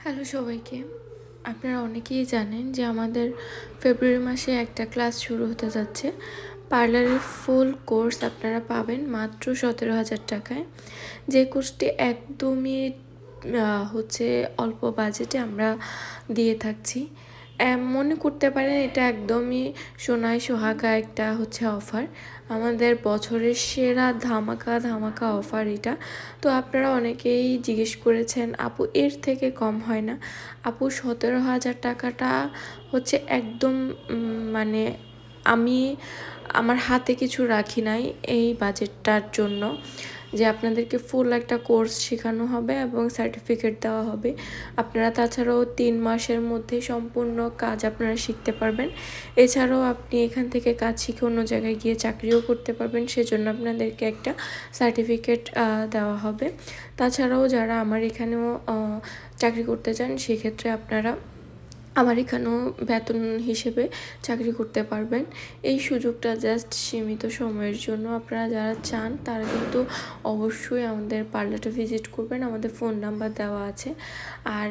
Hello সবাইকে। আপনারা অনেকেই জানেন যে আমাদের ফেব্রুয়ারি মাসে একটা ক্লাস শুরু হতে যাচ্ছে। পার্লারের ফুল কোর্স আপনারা পাবেন মাত্র 17,000 টাকায়। যে কোর্সটি একদমই হচ্ছে অল্প বাজেটে আমরা দিয়ে থাকছি। মনে করতে পারেন এটা একদমই সোনায় সোহাগা একটা হচ্ছে অফার। আমাদের বছরের সেরা ধামাকা অফার এটা। তো আপনারা অনেকেই জিজ্ঞেস করেছেন আপু এর থেকে কম হয় না? আপু 17,000 টাকাটা হচ্ছে একদম মানে আমি আমার হাতে কিছু রাখি নাই এই বাজেটটার জন্য, যে আপনাদেরকে ফুল একটা কোর্স শেখানো হবে এবং সার্টিফিকেট দেওয়া হবে। আপনারা তাছাড়াও 3 মাসের মধ্যে সম্পূর্ণ কাজ আপনারা শিখতে পারবেন। এছাড়াও আপনি এখান থেকে কাজ শিখে অন্য জায়গায় গিয়ে চাকরিও করতে পারবেন, সেজন্য আপনাদেরকে একটা সার্টিফিকেট দেওয়া হবে। তাছাড়াও যারা আমার এখানেও চাকরি করতে চান সেক্ষেত্রে আপনারা আমার এখানেও বেতন হিসেবে চাকরি করতে পারবেন। এই সুযোগটা জাস্ট সীমিত সময়ের জন্য। আপনারা যারা চান তারা কিন্তু অবশ্যই আমাদের পার্লারটা ভিজিট করবেন, আমাদের ফোন নাম্বার দেওয়া আছে। আর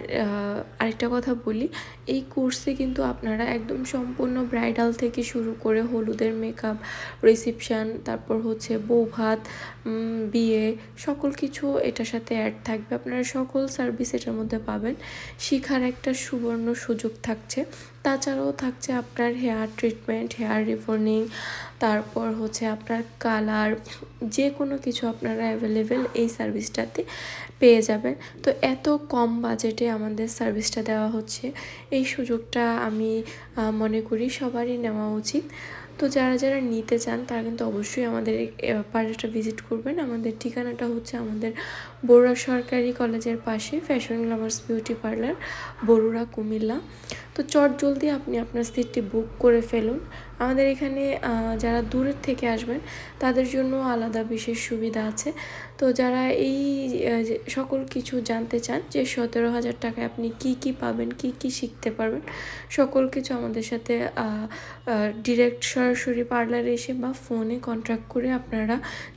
আরেকটা কথা বলি, এই কোর্সে কিন্তু আপনারা একদম সম্পূর্ণ ব্রাইডাল থেকে শুরু করে হলুদের মেকআপ, রিসেপশান, তারপর হচ্ছে বৌভাত, বিয়ে, সকল কিছু এটার সাথে অ্যাড থাকবে। আপনারা সকল সার্ভিস এটার মধ্যে পাবেন। শেখার একটা সুবর্ণ সুযোগ থাকছে। তাছাড়াও থাকছে আপনার হেয়ার ট্রিটমেন্ট, হেয়ার রিবর্নিং, তারপর হচ্ছে আপনার কালার, যে কোনো কিছু আপনারা অ্যাভেলেবেল এই সার্ভিসটাতে পেয়ে যাবেন। তো এত কম বাজেটে আমাদের সার্ভিসটা দেওয়া হচ্ছে, এই সুযোগটা আমি মনে করি সবারই নেওয়া উচিত। তো যারা যারা নিতে চান তারা কিন্তু অবশ্যই আমাদের পার্লারটা ভিজিট করবেন। আমাদের ঠিকানাটা হচ্ছে আমাদের বড়ুয়া সরকারি কলেজের পাশে, fashion glamours beauty parlour, Barua, Comilla. তো চটজলদি আপনি আপনার সিটটি বুক করে ফেলুন। আমাদের এখানে যারা দূরের থেকে আসবেন তাদের জন্য আলাদা বিশেষ সুবিধা আছে। তো যারা এই সকল কিছু জানতে চান যে 17,000 টাকায় আপনি কি পাবেন, কি শিখতে পারবেন, সকল কিছু আমাদের সাথে ডিরেক্ট সরাসরি পার্লারে এসে বা ফোনে কন্ট্যাক্ট করে আপনারা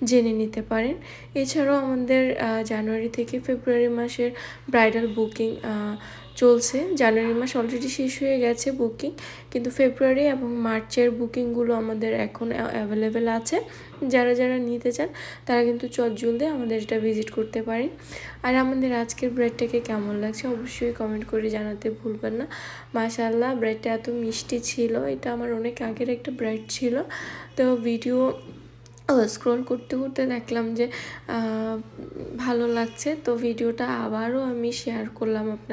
জেনে নিতে পারেন। এছাড়াও আমাদের জানুয়ারি থেকে ফেব্রুয়ারি মাসের ব্রাইডাল বুকিং চলছে। জানুয়ারি মাস অলরেডি শেষ হয়ে গেছে বুকিং, কিন্তু ফেব্রুয়ারি এবং মার্চের বুকিংগুলো আমাদের এখন অ্যাভেলেবেল আছে। যারা যারা নিতে চান তারা কিন্তু চটজলদি আমাদের এটা ভিজিট করতে পারেন। আর আমাদের আজকের ব্রেডটাকে কেমন লাগছে অবশ্যই কমেন্ট করে জানাতে ভুলবেন না। মাশাআল্লাহ, ব্রেডটা এত মিষ্টি ছিল। এটা আমার অনেক আগের একটা ব্রেড ছিল। তো ভিডিও স্ক্রল করতে করতে দেখলাম যে ভালো লাগছে, তো ভিডিওটা আবারও আমি শেয়ার করলাম আপনার